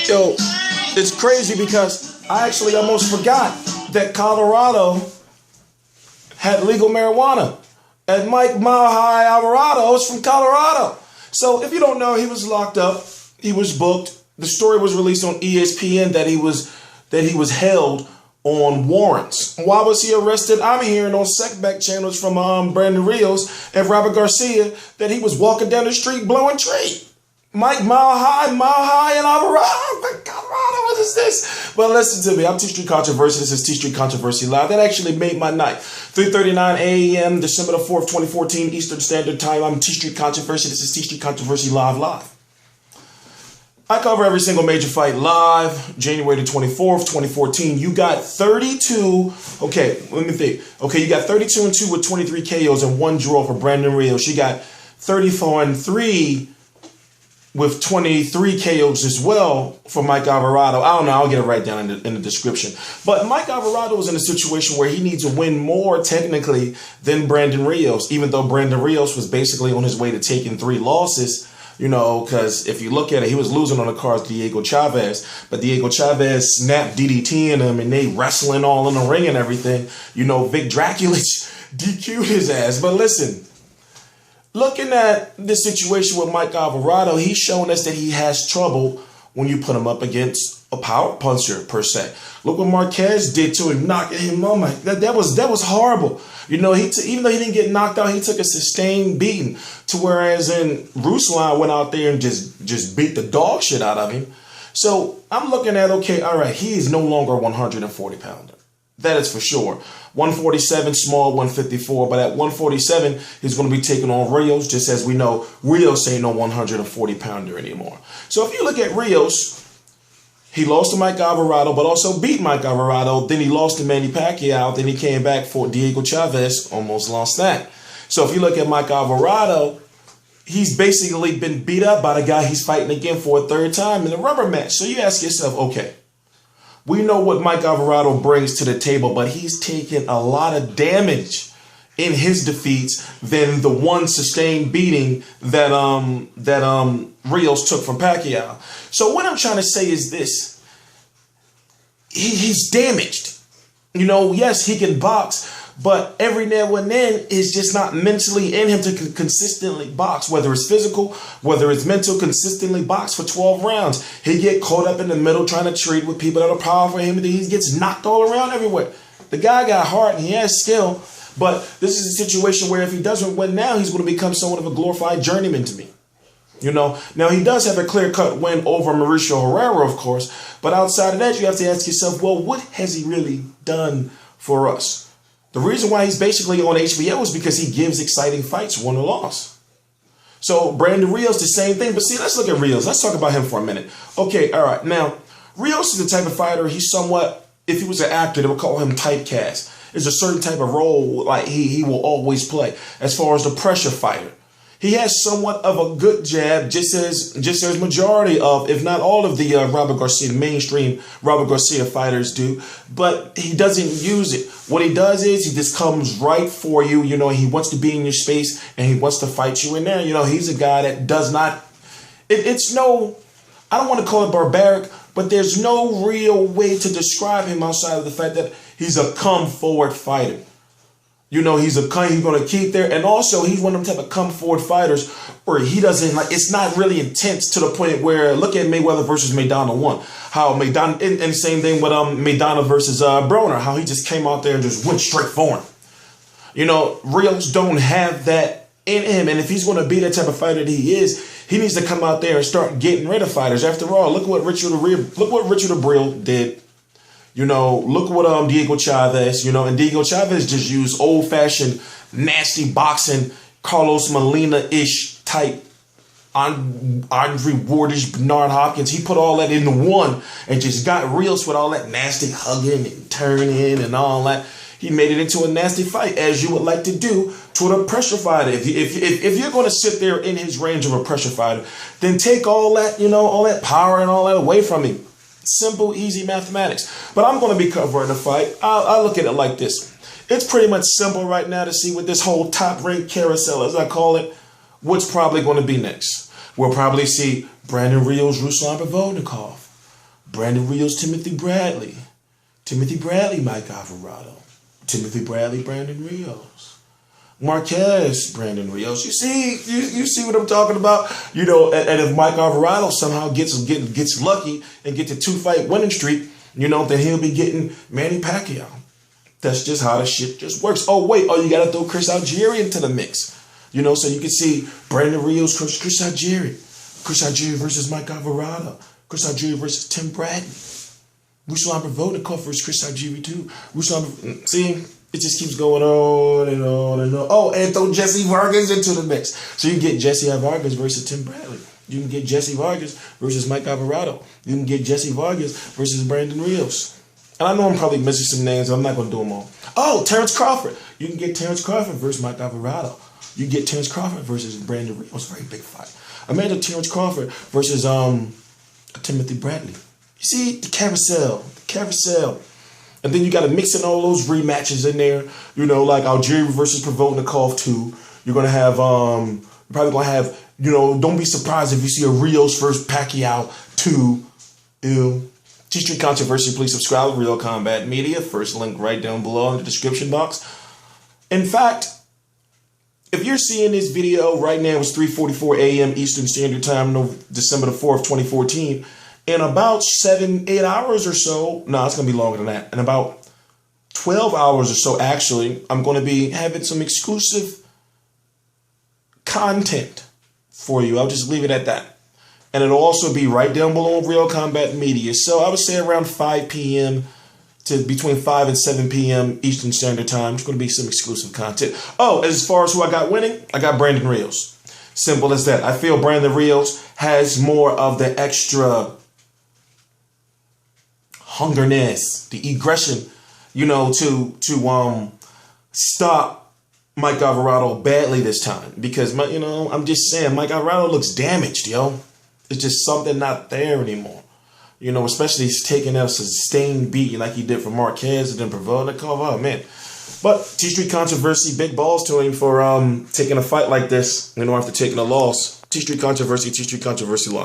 Yo, it's crazy because I actually almost forgot that Colorado had legal marijuana. And Mike Mile High Alvarado is from Colorado. So if you don't know, he was locked up. He was booked. The story was released on ESPN that he was held on warrants. Why was he arrested? I'm hearing on secback channels from Brandon Rios and Robert Garcia that he was walking down the street blowing tree. Mike Mile High, and Alvarado. Colorado, what is this? But listen to me. I'm T-Street Controversy. This is T-Street Controversy Live. That actually made my night. 3:39 a.m., December the 4th, 2014, Eastern Standard Time. I'm T-Street Controversy. This is T-Street Controversy Live. I cover every single major fight live, January the 24th, 2014. You got 32. Okay, let me think. Okay, you got 32-2 with 23 KOs and 1 draw for Brandon Rios. You got 34-3 with 23 KOs as well for Mike Alvarado. I don't know. I'll get it right down in the description. But Mike Alvarado was in a situation where he needs to win more technically than Brandon Rios, even though Brandon Rios was basically on his way to taking 3 losses. You know, because if you look at it, he was losing on the cards Diego Chaves, but Diego Chaves snapped DDTing him and they wrestling all in the ring and everything. You know, Vic Draculich DQ'd his ass. But listen, looking at the situation with Mike Alvarado, he's showing us that he has trouble when you put him up against a power puncher, per se. Look what Marquez did to him, knocking him on. That was horrible. You know, even though he didn't get knocked out, he took a sustained beating. To whereas in Ruslan went out there and just beat the dog shit out of him. So I'm looking at, okay, all right, he is no longer a 140 pounder. That is for sure. 147 small, 154. But at 147, he's going to be taking on Rios. Just as we know, Rios ain't no 140 pounder anymore. So if you look at Rios, he lost to Mike Alvarado, but also beat Mike Alvarado. Then he lost to Manny Pacquiao. Then he came back for Diego Chaves, almost lost that. So if you look at Mike Alvarado, he's basically been beat up by the guy he's fighting again for a 3rd time in a rubber match. So you ask yourself, okay, we know what Mike Alvarado brings to the table, but he's taken a lot of damage in his defeats than the one sustained beating that Rios took from Pacquiao. So what I'm trying to say is this. He's damaged. You know, yes, he can box, but every now and then it's just not mentally in him to consistently box, whether it's physical, whether it's mental, consistently box for 12 rounds. He get caught up in the middle trying to trade with people that are powerful for him, and he gets knocked all around everywhere. The guy got heart and he has skill, but this is a situation where if he doesn't win now, he's going to become somewhat of a glorified journeyman to me. You know, now he does have a clear-cut win over Mauricio Herrera, of course, but outside of that, you have to ask yourself, well, what has he really done for us? The reason why he's basically on HBO is because he gives exciting fights, won or loss. So Brandon Rios, the same thing. But see, let's look at Rios. Let's talk about him for a minute. Okay, all right. Now, Rios is the type of fighter, he's somewhat, if he was an actor, they would call him typecast. There's a certain type of role like he will always play as far as the pressure fighter. He has somewhat of a good jab, just as majority of, if not all of the Robert Garcia, mainstream Robert Garcia fighters do, but he doesn't use it. What he does is he just comes right for you. You know, he wants to be in your space and he wants to fight you in there. You know, he's a guy that does not, it's no, I don't want to call it barbaric, but there's no real way to describe him outside of the fact that he's a come forward fighter. You know, he's going to keep there. And also, he's one of them type of come forward fighters where he doesn't, like, it's not really intense to the point where, look at Mayweather versus Maidana 1. How Maidana, and same thing with Maidana versus Broner, how he just came out there and just went straight for him. You know, Rios don't have that in him. And if he's going to be that type of fighter that he is, he needs to come out there and start getting rid of fighters. After all, look what Richard Abril did. You know, look what Diego Chaves, you know, and Diego Chaves just used old-fashioned, nasty boxing, Carlos Molina-ish type, Andre Wardish, Bernard Hopkins. He put all that into one and just got Rios with all that nasty hugging and turning and all that. He made it into a nasty fight, as you would like to do to a pressure fighter. If you're going to sit there in his range of a pressure fighter, then take all that, you know, all that power and all that away from him. Simple, easy mathematics. But I'm going to be covering the fight. I look at it like this. It's pretty much simple right now to see with this whole top rank carousel, as I call it, what's probably going to be next. We'll probably see Brandon Rios, Ruslan Provodnikov. Brandon Rios, Timothy Bradley. Timothy Bradley, Mike Alvarado. Timothy Bradley, Brandon Rios. Marquez, Brandon Rios. You see what I'm talking about? You know, and if Mike Alvarado somehow gets lucky and gets a 2-fight winning streak, you know, then he'll be getting Manny Pacquiao. That's just how the shit just works. Oh, wait. Oh, you got to throw Chris Algieri into the mix. You know, so you can see Brandon Rios, Chris Algieri. Chris Algieri versus Mike Alvarado. Chris Algieri versus Tim Bradley. Ruslan Provodnikov versus Chris Algieri too. See, it just keeps going on and on and on. Oh, and throw Jesse Vargas into the mix. So you get Jesse Vargas versus Tim Bradley. You can get Jesse Vargas versus Mike Alvarado. You can get Jesse Vargas versus Brandon Rios. And I know I'm probably missing some names, but I'm not going to do them all. Oh, Terrence Crawford. You can get Terrence Crawford versus Mike Alvarado. You get Terrence Crawford versus Brandon Rios. Very big fight. Imagine Terrence Crawford versus Timothy Bradley. You see, the carousel. And then you got to mix in all those rematches in there. You know, like Algieri versus Provodnikov 2. You're going to have, you're probably going to have, you know, don't be surprised if you see a Rios versus Pacquiao 2. Ew. T-Street Controversy, please subscribe to Real Combat Media. First link right down below in the description box. In fact, if you're seeing this video right now, it's 3:44 a.m. Eastern Standard Time, December the 4th, 2014. In about 7-8 hours or so, no, it's going to be longer than that. In about 12 hours or so, actually, I'm going to be having some exclusive content for you. I'll just leave it at that. And it'll also be right down below on Real Combat Media. So I would say around 5 p.m. to between 5 and 7 p.m. Eastern Standard Time. It's going to be some exclusive content. Oh, as far as who I got winning, I got Brandon Rios. Simple as that. I feel Brandon Rios has more of the extra hungerness, the aggression, you know, to stop Mike Alvarado badly this time. Because, you know, I'm just saying, Mike Alvarado looks damaged, yo. It's just something not there anymore. You know, especially he's taking a sustained beating like he did for Marquez and then Provodnikov. Oh, man. But T-Street Controversy, big balls to him for taking a fight like this, you know, after taking a loss. T-Street Controversy lost.